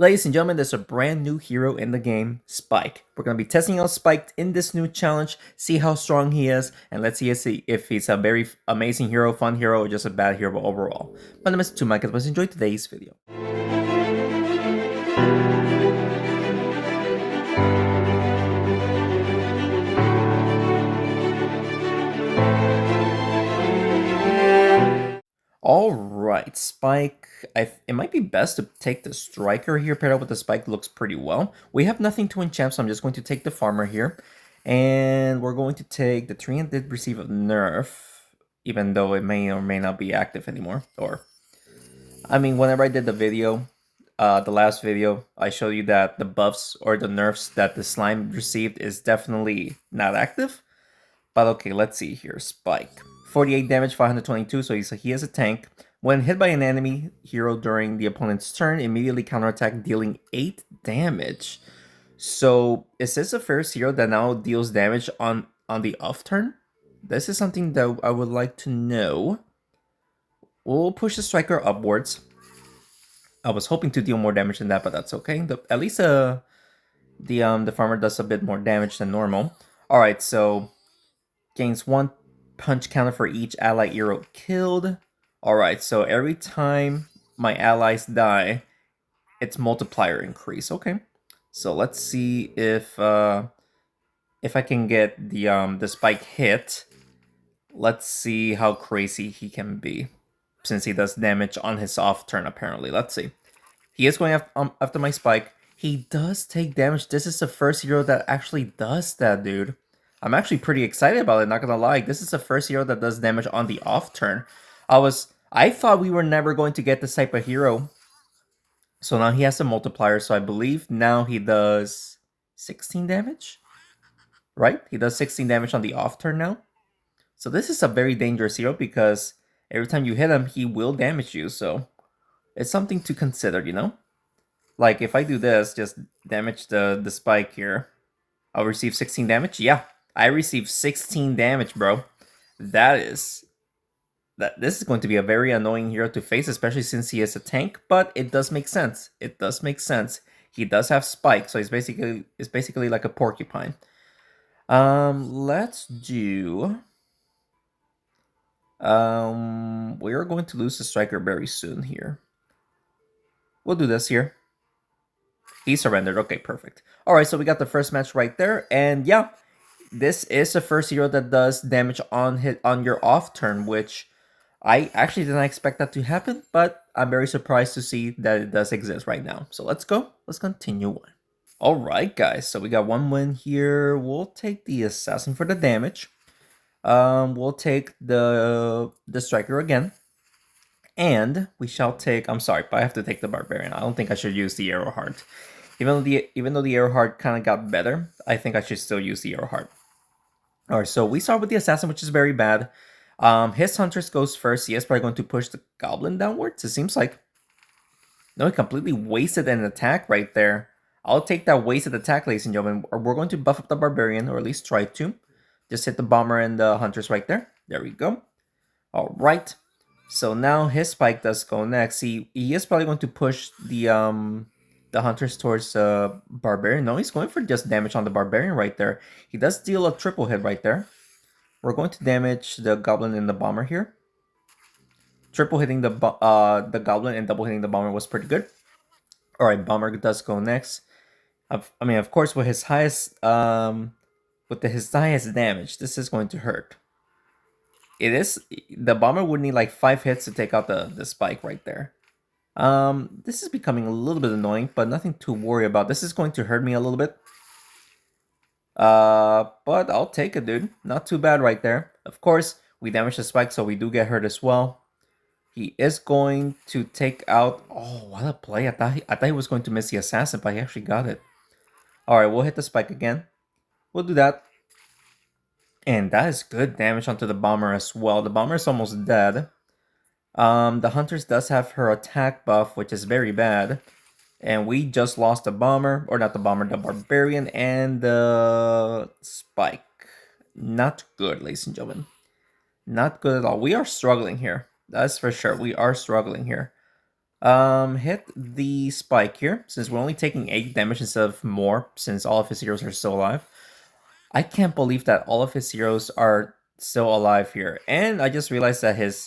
Ladies and gentlemen, there's a brand new hero in the game, Spike. We're going to be testing out Spike in this new challenge, see how strong he is, and let's see if he's a very amazing hero, fun hero, or just a bad hero overall. My name is Mike, let's enjoy today's video. Alright, Spike. It might be best to take the Striker here paired up with the Spike. Looks pretty well. We have nothing to enchant, so I'm just going to take the Farmer here. And we're going to take the Treant did receive a nerf, even though it may or may not be active anymore. I mean, whenever I did the video, the last video, I showed you that the buffs or the nerfs that the Slime received is definitely not active. But okay, let's see here. Spike. 48 damage, 522, so he is a tank. When hit by an enemy hero during the opponent's turn, immediately counterattack, dealing 8 damage. So, is this the first hero that now deals damage on the off turn? This is something that I would like to know. We'll push the Striker upwards. I was hoping to deal more damage than that, but that's okay. At least the Farmer does a bit more damage than normal. Alright, so gains 1 punch counter for each ally hero killed. Alright, so every time my allies die, its multiplier increase. Okay. So let's see if I can get the Spike hit. Let's see how crazy he can be, since he does damage on his off turn apparently. Let's see. He is going after my Spike. He does take damage. This is the first hero that actually does that, dude. I'm actually pretty excited about it, not gonna lie. This is the first hero that does damage on the off turn. I thought we were never going to get this type of hero. So now he has a multiplier, so I believe now he does 16 damage? Right? He does 16 damage on the off turn now. So this is a very dangerous hero because every time you hit him, he will damage you, so it's something to consider, you know? Like, if I do this, just damage the Spike here, I'll receive 16 damage? Yeah, I received 16 damage, bro. This is going to be a very annoying hero to face, especially since he is a tank, but it does make sense. It does make sense. He does have Spike, so it's basically like a porcupine. Let's do... we are going to lose the Striker very soon here. We'll do this here. He surrendered. Okay, perfect. Alright, so we got the first match right there. And yeah, this is the first hero that does damage on your off turn, which I actually did not expect that to happen, but I'm very surprised to see that it does exist right now. So let's go. Let's continue on. Alright, guys. So we got one win here. We'll take the Assassin for the damage. We'll take the Striker again. And we shall take... I'm sorry, but I have to take the Barbarian. I don't think I should use the Arrow Heart. Even though the Arrow Heart kind of got better, I think I should still use the Arrow Heart. Alright, so we start with the Assassin, which is very bad. His Huntress goes first. He is probably going to push the Goblin downwards, it seems like. No, he completely wasted an attack right there. I'll take that wasted attack, ladies and gentlemen. We're going to buff up the Barbarian, or at least try to. Just hit the Bomber and the Huntress right there. There we go. Alright. So now his Spike does go next. He is probably going to push the Hunters towards Barbarian. No, he's going for just damage on the Barbarian right there. He does deal a triple hit right there. We're going to damage the Goblin and the Bomber here. Triple hitting the Goblin and double hitting the Bomber was pretty good. Alright, Bomber does go next. I mean, of course, with his highest damage, this is going to hurt. The Bomber would need like 5 hits to take out the Spike right there. This is becoming a little bit annoying, but nothing to worry about. This is going to hurt me a little bit. But I'll take it, dude. Not too bad right there. Of course, we damage the Spike, so we do get hurt as well. He is going to take out... Oh, what a play. I thought he was going to miss the Assassin, but he actually got it. Alright, we'll hit the Spike again. We'll do that. And that is good damage onto the Bomber as well. The Bomber is almost dead. The Hunters does have her attack buff, which is very bad. And we just lost the Bomber, or not the Bomber, the Barbarian and the Spike. Not good, ladies and gentlemen. Not good at all. We are struggling here. That's for sure. We are struggling here. Hit the spike here, since we're only taking 8 damage instead of more, since all of his heroes are still alive. I can't believe that all of his heroes are still alive here. And I just realized that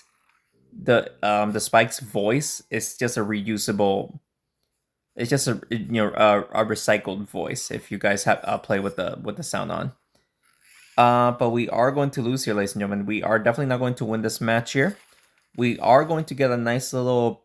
the Spike's voice is just a reusable. It's just a recycled voice. If you guys have play with the sound on. But we are going to lose here, ladies and gentlemen. We are definitely not going to win this match here. We are going to get a nice little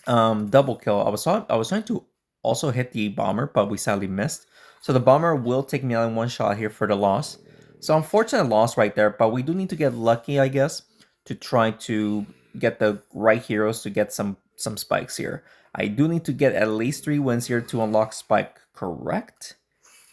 double kill. I was trying to also hit the bomber, but we sadly missed. So the bomber will take me out in one shot here for the loss. So unfortunate loss right there, but we do need to get lucky, I guess, to try to get the right heroes to get some spikes here. I do need to get at least 3 wins here to unlock spike, correct?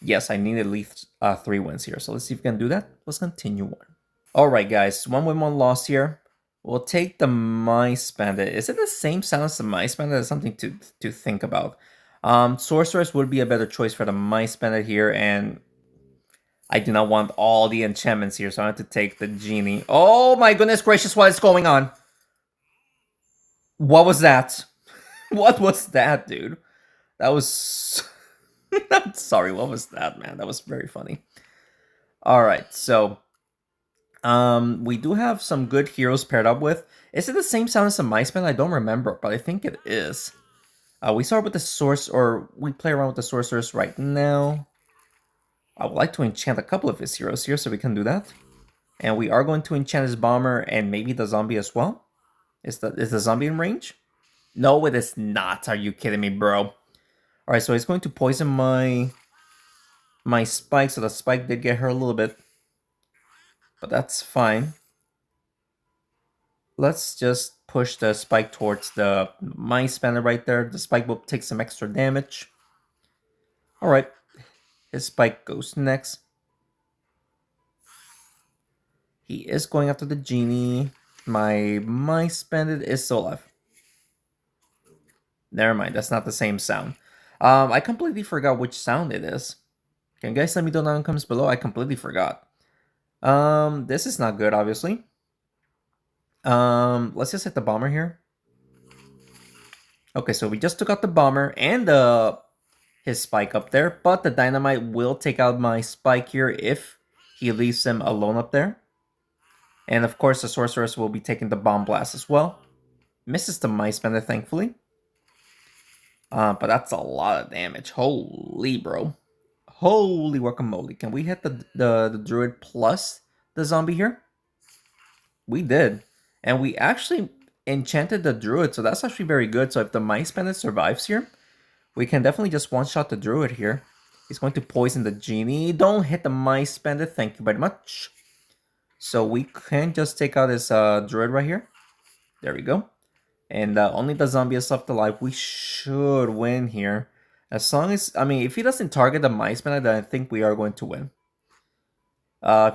Yes, I need at least 3 wins here. So let's see if we can do that. Let's continue on. Alright guys, 1 win, 1 loss here. We'll take the Mice Bandit. Is it the same sound as the Mice Bandit? That's something to think about. Sorceress would be a better choice for the Mice Bandit here, and I do not want all the enchantments here, so I have to take the Genie. Oh my goodness gracious, what is going on? What was that? What was that, dude? That was... I'm sorry, what was that, man? That was very funny. Alright, so... we do have some good heroes paired up with. Is it the same sound as the Mice Bandit? I don't remember, but I think it is. We start with the source, or we play around with the sorceress right now. I would like to enchant a couple of his heroes here, so we can do that. And we are going to enchant his bomber and maybe the zombie as well. Is the zombie in range? No, it is not. Are you kidding me, bro? Alright, so he's going to poison my spike, so the spike did get her a little bit. But that's fine. Let's just push the spike towards the Mice Bandit right there. The spike will take some extra damage. Alright, his spike goes next. He is going after the Genie. My Mice Bandit is still alive. Never mind, that's not the same sound. I completely forgot which sound it is. Can you guys let me know in the comments below? I completely forgot. This is not good, obviously. Let's just hit the bomber here. Okay, so we just took out the bomber and his spike up there, but the dynamite will take out my spike here if he leaves him alone up there. And of course, the sorceress will be taking the bomb blast as well. Misses the Mice Bandit, thankfully. But that's a lot of damage. Holy bro. Holy guacamole. Can we hit the druid plus the zombie here? We did. And we actually enchanted the druid, so that's actually very good. So if the Mice Bandit survives here, we can definitely just one-shot the druid here. He's going to poison the Genie. Don't hit the Mice Bandit. Thank you very much. So we can just take out this druid right here. There we go. And only the zombie is left alive. We should win here. As long as, I mean, if he doesn't target the Mice Bandit, then I think we are going to win.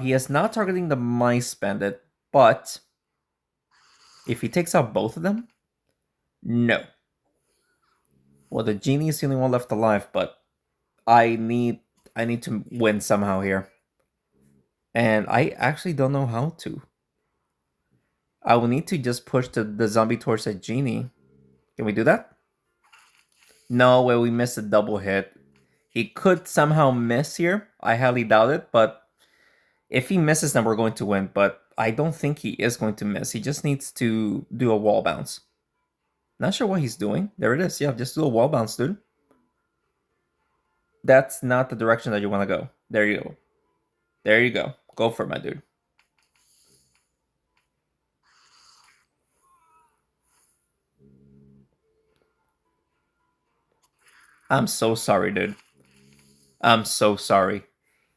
He is not targeting the Mice Bandit, but if he takes out both of them, no. Well, the Genie is the only one left alive, but I need to win somehow here. And I actually don't know how to. I will need to just push the zombie towards the Genie. Can we do that? No, way, we missed a double hit. He could somehow miss here. I highly doubt it, but if he misses, then we're going to win. But I don't think he is going to miss. He just needs to do a wall bounce. Not sure what he's doing. There it is. Yeah, just do a wall bounce, dude. That's not the direction that you want to go. There you go. There you go. Go for it, my dude. I'm so sorry, dude. I'm so sorry.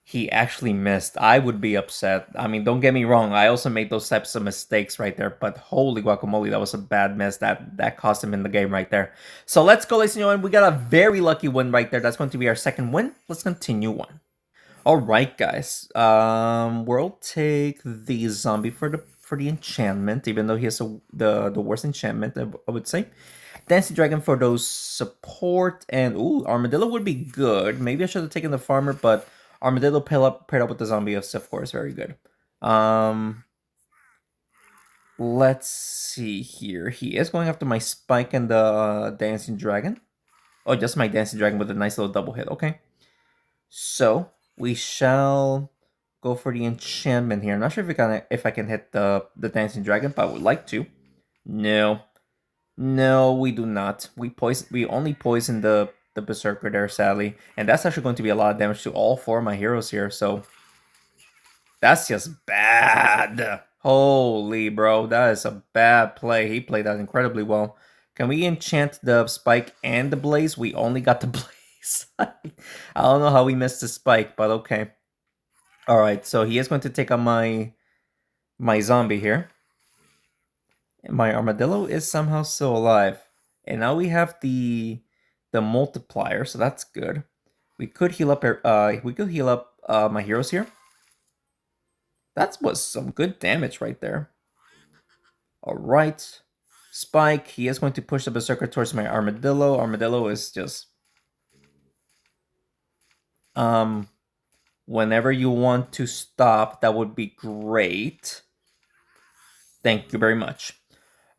He actually missed. I would be upset. I mean, don't get me wrong. I also made those types of mistakes right there. But holy guacamole, that was a bad miss. That cost him in the game right there. So let's go, ladies and gentlemen. We got a very lucky win right there. That's going to be our second win. Let's continue on. All right, guys. We'll take the zombie for the enchantment, even though he has the worst enchantment, I would say. Dancing Dragon for those support, and ooh, Armadillo would be good. Maybe I should have taken the farmer, but Armadillo paired up with the zombie of course, very good. Let's see here. He is going after my Spike and the Dancing Dragon. Oh, just my Dancing Dragon with a nice little double hit. Okay. So we shall go for the enchantment here. I'm not sure if I can hit the Dancing Dragon, but I would like to. No. No, we do not. We only poison the Berserker there, sadly. And that's actually going to be a lot of damage to all four of my heroes here, so that's just bad. Holy bro, that is a bad play. He played that incredibly well. Can we enchant the Spike and the Blaze? We only got the Blaze. I don't know how we missed the Spike, but okay. Alright, so he is going to take on my zombie here. My armadillo is somehow still alive. And now we have the multiplier, so that's good. We could heal up my heroes here. That was some good damage right there. Alright. Spike, he is going to push the Berserker towards my Armadillo. Armadillo is just um whenever you want to stop, that would be great. Thank you very much.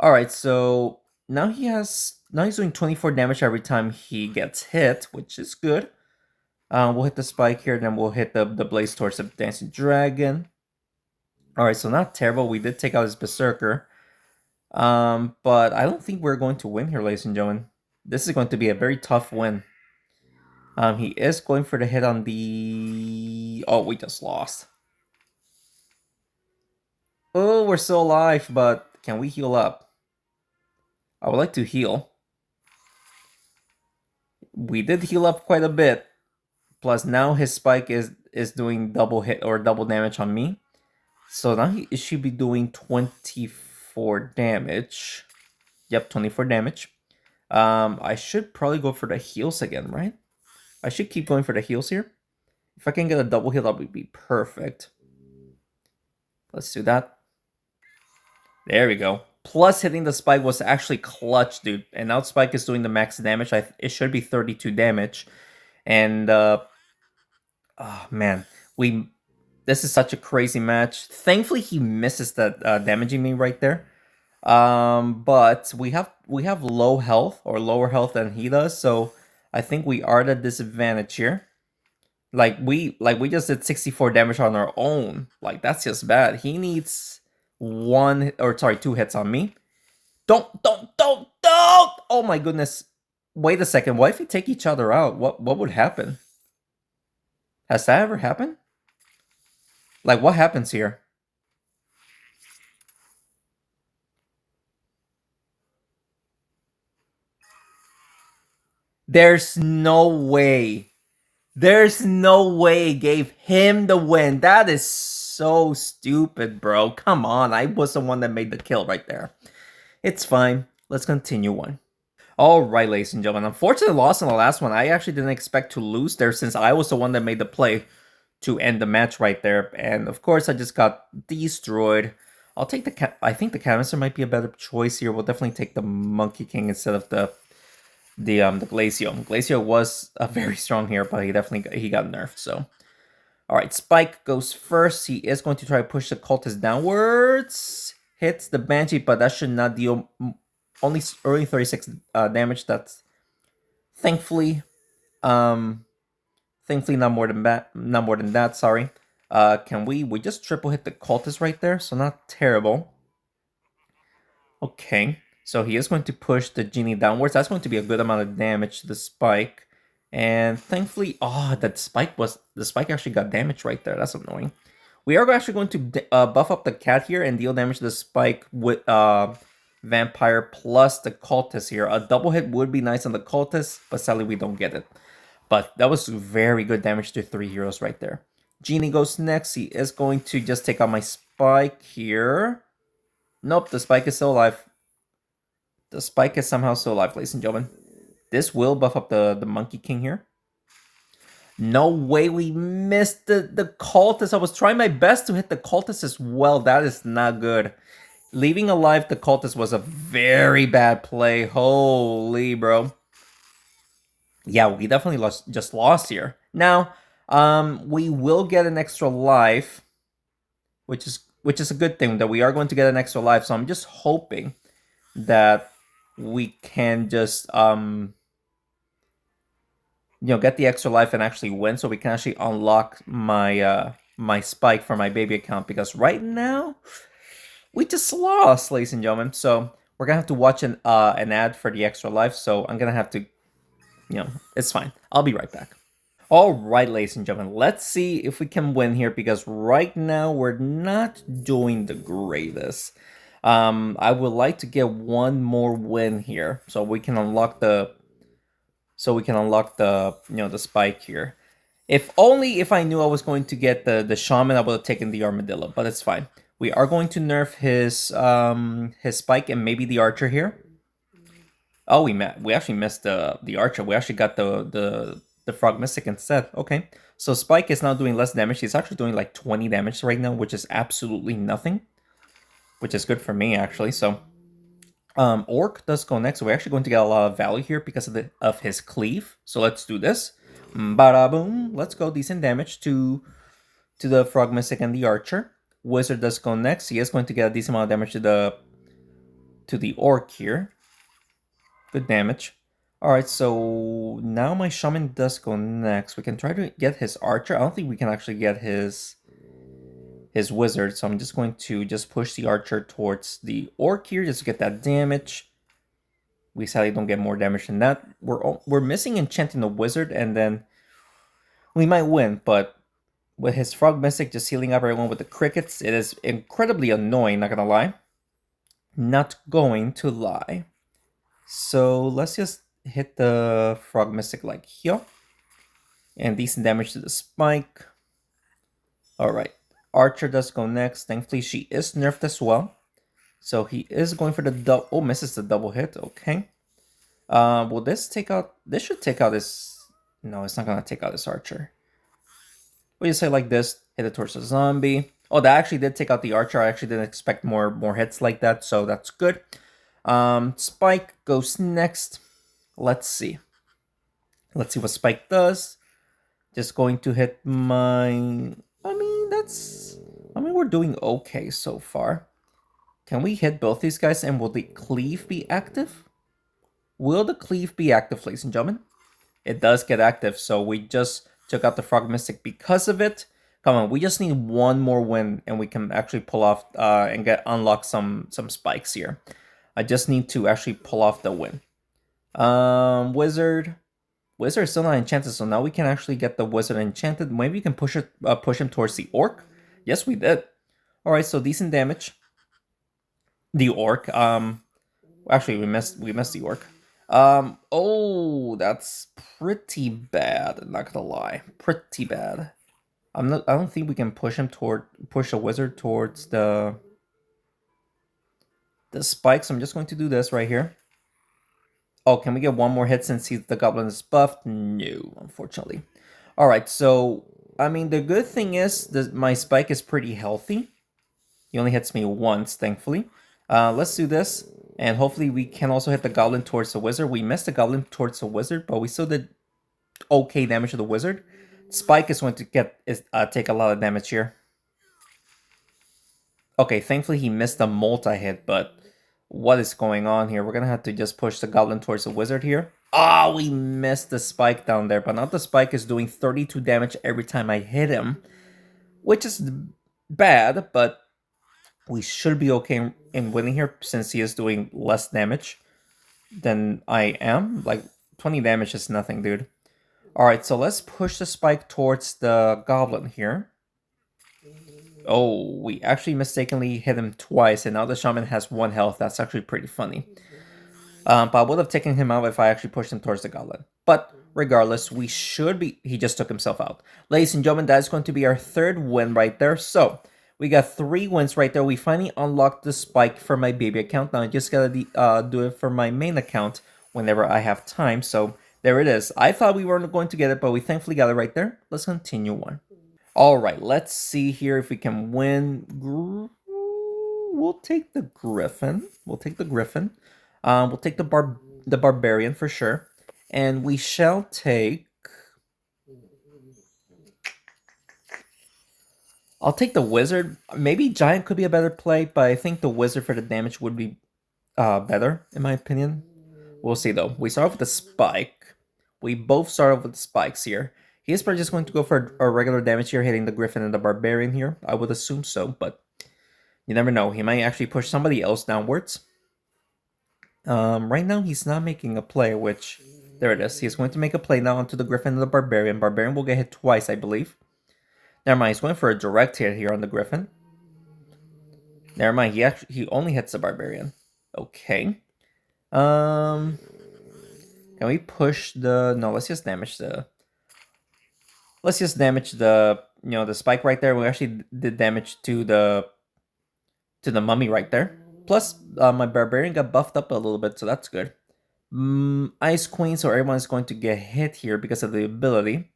Alright, so now he's doing 24 damage every time he gets hit, which is good. We'll hit the Spike here, then we'll hit the Blaze towards the Dancing Dragon. Alright, so not terrible. We did take out his Berserker. But I don't think we're going to win here, ladies and gentlemen. This is going to be a very tough win. He is going for the hit on the... Oh, we just lost. Oh, we're still alive, but can we heal up? I would like to heal. We did heal up quite a bit. Plus, now his Spike is doing double hit or double damage on me. So now he should be doing 24 damage. Yep, 24 damage. I should probably go for the heals again, right? I should keep going for the heals here. If I can get a double heal, that would be perfect. Let's do that. There we go. Plus, hitting the Spike was actually clutch, dude. And now Spike is doing the max damage. It should be 32 damage. And, oh, man. This is such a crazy match. Thankfully, he misses that damaging me right there. But we have low health or lower health than he does, so I think we are at a disadvantage here. Like we just did 64 damage on our own. Like that's just bad. He needs two hits on me. Don't! Oh my goodness. Wait a second. What if we take each other out? What would happen? Has that ever happened? Like what happens here? There's no way. There's no way it gave him the win. That is so stupid, bro. Come on. I was the one that made the kill right there. It's fine. Let's continue on. All right, ladies and gentlemen. Unfortunately, lost in the last one. I actually didn't expect to lose there since I was the one that made the play to end the match right there. And of course, I just got destroyed. I'll take I think the canister might be a better choice here. We'll definitely take the Monkey King instead of the Glacio. Glacio was very strong here, but he got nerfed. So, all right, Spike goes first. He is going to try to push the cultist downwards. Hits the Banshee, but that should not deal only 36 damage. That's thankfully, um, thankfully not more than that. Not more than that. Sorry. Can we just triple hit the cultist right there? So not terrible. Okay, so he is going to push the genie downwards. That's going to be a good amount of damage to the Spike. And thankfully, the Spike actually got damage right there. That's annoying. We are actually going to buff up the cat here and deal damage to the Spike with Vampire plus the Cultist here. A double hit would be nice on the Cultist, but sadly we don't get it. But that was very good damage to 3 heroes right there. Genie goes next. He is going to just take out my Spike here. Nope, the Spike is still alive. The Spike is somehow still alive, ladies and gentlemen. This will buff up the Monkey King here. No way we missed the Cultist. I was trying my best to hit the Cultist as well. That is not good. Leaving alive the Cultist was a very bad play. Holy, bro. Yeah, we definitely just lost here. Now, we will get an extra life, which is which is a good thing that we are going to get an extra life. So I'm just hoping that we can just get the extra life and actually win, so we can actually unlock my spike for my baby account, because right now we just lost, ladies and gentlemen. So we're gonna have to watch an ad for the extra life. So I'm gonna have to, it's fine. I'll be right back. All right, ladies and gentlemen, let's see if we can win here, because right now we're not doing the greatest. I would like to get one more win here, so we can unlock the spike here. If only if I knew I was going to get the shaman, I would have taken the armadillo, but it's fine. We are going to nerf his spike and maybe the archer here. Oh, we actually missed the archer. We actually got the frog mystic instead. Okay, so Spike is now doing less damage. He's actually doing like 20 damage right now, which is absolutely nothing, which is good for me actually. So Orc does go next. So we're actually going to get a lot of value here because of his cleave. So let's do this. Bada boom. Let's go decent damage to the frog mystic and the archer. Wizard does go next. He is going to get a decent amount of damage to the orc here. Good damage. Alright, so now my shaman does go next. We can try to get his archer. I don't think we can actually get his wizard, so I'm just going to just push the archer towards the orc here just to get that damage. We sadly don't get more damage than that. We're missing enchanting the wizard, and then we might win, but with his frog mystic just healing up everyone with the crickets, it is incredibly annoying, not gonna lie. Not going to lie. So let's just hit the frog mystic like here. And decent damage to the spike. Alright. Archer does go next. Thankfully, she is nerfed as well. So he is going for the double. Oh, misses the double hit. Okay. Will this take out... This should take out this... No, it's not going to take out this archer. We'll just say like this. Hit it towards the zombie. Oh, that actually did take out the archer. I actually didn't expect more hits like that. So that's good. Spike goes next. Let's see. Let's see what Spike does. Just going to hit my... we're doing okay so far. Can we hit both these guys, and will the cleave be active? Will the cleave be active, ladies and gentlemen? It does get active, so we just took out the frog mystic because of it. Come on, we just need one more win, and we can actually pull off and unlock some spikes here. I just need to actually pull off the win. Wizard. Wizard is still not enchanted, so now we can actually get the wizard enchanted. Maybe we can push him towards the orc. Yes, we did. All right, so decent damage. The orc. Actually, we missed the orc. Oh, that's pretty bad. I'm not gonna lie, pretty bad. I don't think we can push a wizard towards the spikes. I'm just going to do this right here. Oh, can we get one more hit since the goblin is buffed? No, unfortunately. All right, so the good thing is that my spike is pretty healthy. He only hits me once, thankfully. Let's do this, and hopefully we can also hit the goblin towards the wizard. We missed the goblin towards the wizard, but we still did okay damage to the wizard. Spike is going to take a lot of damage here. Okay, thankfully he missed the multi-hit, but what is going on here? We're gonna have to just push the goblin towards the wizard here. Ah, we missed the spike down there, but now the spike is doing 32 damage every time I hit him, which is bad, but we should be okay in winning here since he is doing less damage than I am. Like, 20 damage is nothing, dude. Alright, so let's push the spike towards the goblin here. Oh, we actually mistakenly hit him twice, and now the shaman has 1 health. That's actually pretty funny. But I would have taken him out if I actually pushed him towards the goblin. But regardless, we should be... He just took himself out. Ladies and gentlemen, that is going to be our 3rd win right there. So, we got 3 wins right there. We finally unlocked the spike for my baby account. Now I just gotta do it for my main account whenever I have time. So, there it is. I thought we weren't going to get it, but we thankfully got it right there. Let's continue on. Alright, let's see here if we can win. We'll take the griffin. We'll take the griffin. We'll take the barbarian for sure. And we shall take... I'll take the wizard. Maybe giant could be a better play, but I think the wizard for the damage would be better, in my opinion. We'll see though. We start off with the spike. We both start off with the spikes here. He is probably just going to go for a regular damage here, hitting the griffin and the barbarian here. I would assume so, but you never know. He might actually push somebody else downwards. Right now he's not making a play, which there it is. He's going to make a play now onto the griffin and the barbarian. Barbarian will get hit twice, I believe. Never mind. He's going for a direct hit here on the griffin. Never mind. He only hits the barbarian. Okay. Can we push the... No, let's just damage the... Let's just damage the... the spike right there. We actually did damage to the mummy right there. Plus, my barbarian got buffed up a little bit, so that's good. Ice Queen, so everyone is going to get hit here because of the ability.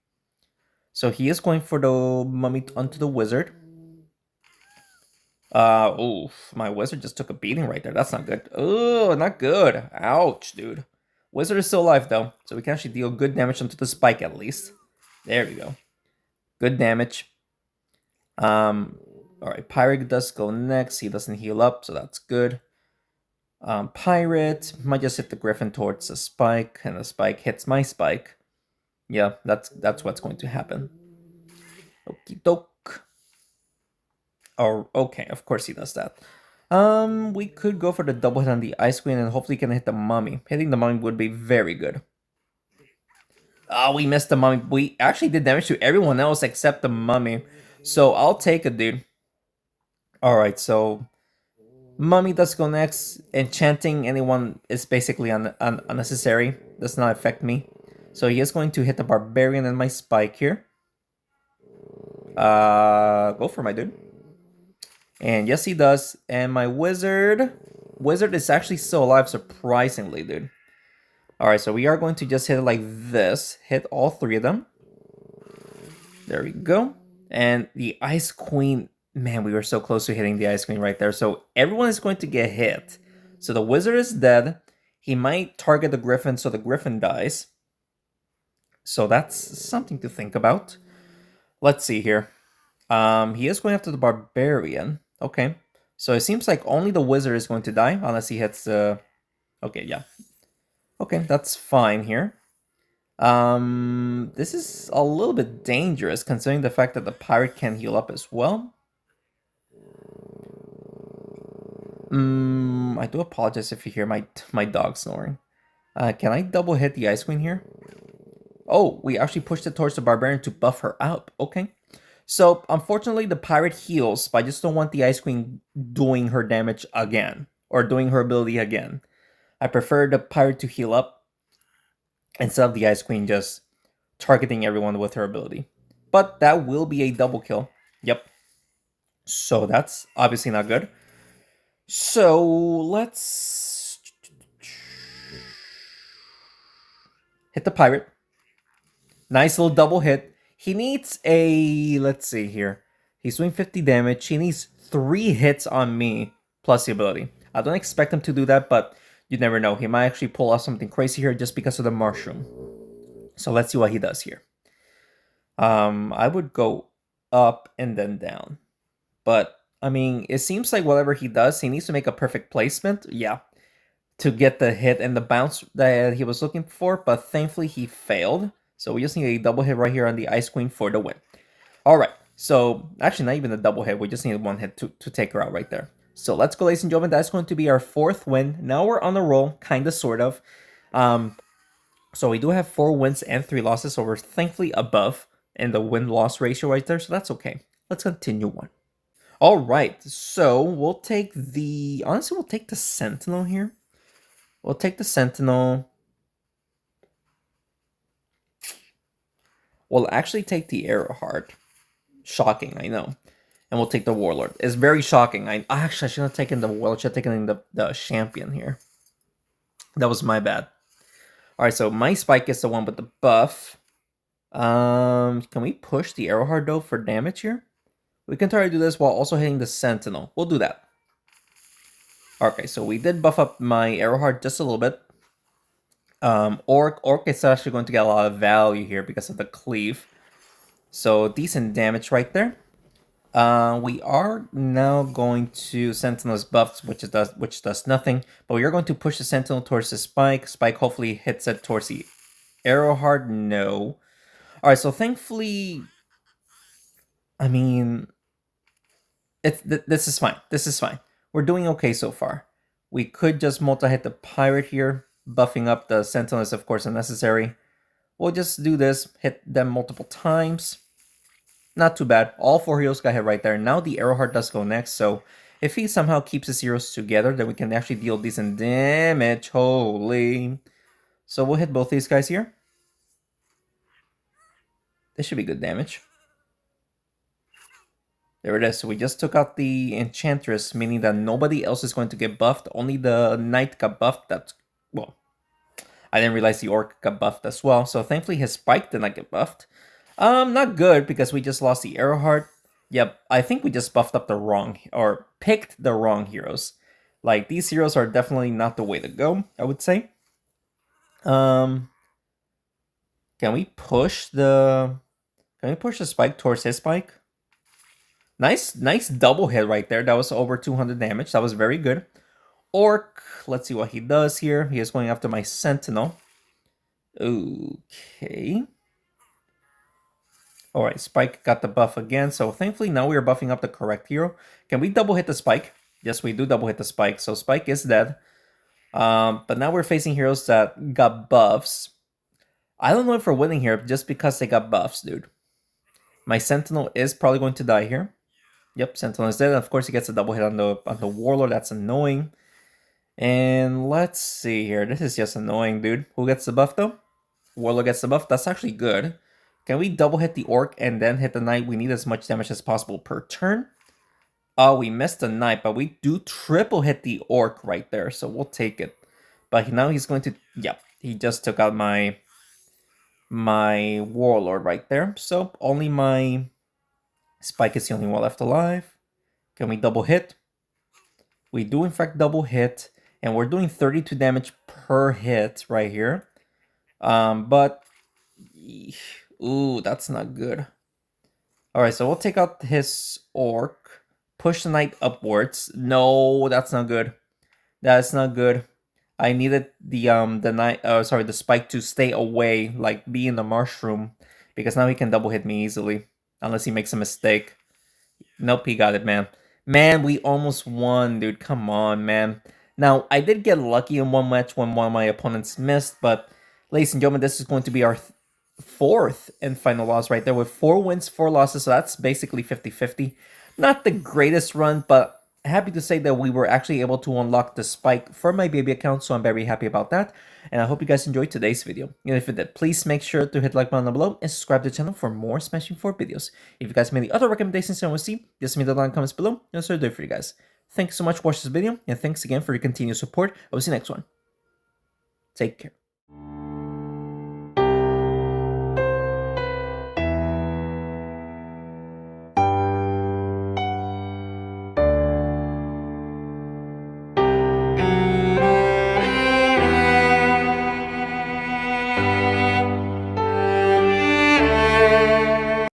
So he is going for the mummy onto the wizard. Oof, my wizard just took a beating right there. That's not good. Oh, not good. Ouch, dude. Wizard is still alive though, so we can actually deal good damage onto the spike at least. There we go. Good damage. Alright, Pirate does go next. He doesn't heal up, so that's good. Pirate might just hit the griffin towards the spike, and the spike hits my spike. Yeah, that's what's going to happen. Okie doke. Oh, okay, of course he does that. We could go for the double hit on the Ice Queen and hopefully can hit the mummy. Hitting the mummy would be very good. Oh, we missed the mummy. We actually did damage to everyone else except the mummy. So I'll take it, dude. Alright, so mummy does go next. Enchanting anyone is basically unnecessary. Does not affect me. So he is going to hit the barbarian and my spike here. Go for my dude. And yes, he does. And my wizard is actually still alive, surprisingly, dude. Alright, so we are going to just hit it like this. Hit all three of them. There we go. And the Ice Queen, man, we were so close to hitting the Ice Queen right there. So everyone is going to get hit. So the wizard is dead. He might target the griffin, so the griffin dies. So that's something to think about. Let's see here. He is going after the barbarian. Okay. So it seems like only the wizard is going to die unless he hits the... Okay, yeah. Okay, that's fine here. This is a little bit dangerous considering the fact that the pirate can heal up as well. I do apologize if you hear my dog snoring. Can I double hit the Ice Queen here? Oh, we actually pushed it towards the barbarian to buff her up. Okay. So, unfortunately, the pirate heals, but I just don't want the Ice Queen doing her damage again. Or doing her ability again. I prefer the pirate to heal up instead of the Ice Queen just targeting everyone with her ability. But that will be a double kill. Yep. So that's obviously not good. So let's hit the pirate. Nice little double hit. He needs a... Let's see here. He's doing 50 damage. He needs 3 hits on me plus the ability. I don't expect him to do that, but you never know. He might actually pull off something crazy here just because of the mushroom. So let's see what he does here. I would go up and then down. But, I mean, it seems like whatever he does, he needs to make a perfect placement. Yeah. To get the hit and the bounce that he was looking for. But thankfully, he failed. So we just need a double hit right here on the Ice Queen for the win. Alright. So, actually, not even a double hit. We just need one hit to take her out right there. So, let's go, ladies and gentlemen. That's going to be our 4th win. Now we're on a roll. Kind of, sort of. So, we do have 4 wins and 3 losses. So, we're thankfully above in the win-loss ratio right there. So, that's okay. Let's continue on. Alright. So, we'll take the... Honestly, we'll take the Sentinel here. We'll take the Sentinel. We'll actually take the Arrowheart. Shocking, I know. And we'll take the Warlord. It's very shocking. Actually, I should have taken the Warlord. I should have taken the Champion here. That was my bad. Alright, so my Spike is the one with the buff. Can we push the Arrowheart, though, for damage here? We can try to do this while also hitting the Sentinel. We'll do that. Okay, so we did buff up my Arrowheart just a little bit. Orc is actually going to get a lot of value here because of the cleave. So decent damage right there. We are now going to Sentinel's buffs, which does nothing. But we are going to push the Sentinel towards the Spike. Spike hopefully hits it towards the arrow hard. No. All right. So thankfully, I mean, this is fine. This is fine. We're doing okay so far. We could just multi-hit the pirate here. Buffing up the Sentinel is of course unnecessary. We'll just do this. Hit them multiple times. Not too bad. All 4 heroes got hit right there. Now the Arrowheart does go next, so if he somehow keeps his heroes together, then we can actually deal decent damage. Holy. So we'll hit both these guys here. This should be good damage. There it is. So we just took out the Enchantress, meaning that nobody else is going to get buffed. Only the Knight got buffed. That's, well, I didn't realize the Orc got buffed as well. So thankfully his Spike did not get buffed. Not good because we just lost the Arrowheart. Yep, I think we just buffed up the wrong, or picked the wrong heroes. Like, these heroes are definitely not the way to go, I would say. Can we push the Spike towards his Spike? Nice double hit right there. That was over 200 damage. That was very good. Orc, let's see what he does here. He is going after my Sentinel. Okay. Alright, Spike got the buff again, so thankfully now we are buffing up the correct hero. Can we double hit the Spike? Yes, we do double hit the Spike, so Spike is dead. But now we're facing heroes that got buffs. I don't know if we're winning here just because they got buffs, dude. My Sentinel is probably going to die here. Yep, Sentinel is dead. Of course, he gets a double hit on the Warlord. That's annoying. And let's see here. This is just annoying, dude. Who gets the buff, though? Warlord gets the buff. That's actually good. Can we double hit the Orc and then hit the Knight? We need as much damage as possible per turn. Oh, we missed the Knight, but we do triple hit the Orc right there, so we'll take it. But now he's going to... Yep, he just took out my Warlord right there. So only my Spike is the only one left alive. Can we double hit? We do in fact double hit, and we're doing 32 damage per hit right here. But... Ooh, that's not good. Alright, so we'll take out his Orc. Push the Knight upwards. No, that's not good. That's not good. I needed the the Spike to stay away, like be in the mushroom, because now he can double hit me easily. Unless he makes a mistake. Nope, he got it, man. Man, we almost won, dude. Come on, man. Now, I did get lucky in one match when one of my opponents missed, but ladies and gentlemen, this is going to be our 4th and final loss right there with 4 wins, 4 losses, so that's basically 50-50. Not the greatest run, but happy to say that we were actually able to unlock the Spike for my baby account, so I'm very happy about that. And I hope you guys enjoyed today's video. And if you did, please make sure to hit the like button down below and subscribe to the channel for more Smashing 4 videos. If you guys have any other recommendations you want to see, just leave me the line in the comments below, and so I'll do it for you guys. Thanks so much for watching this video, and thanks again for your continued support. I will see you next one. Take care.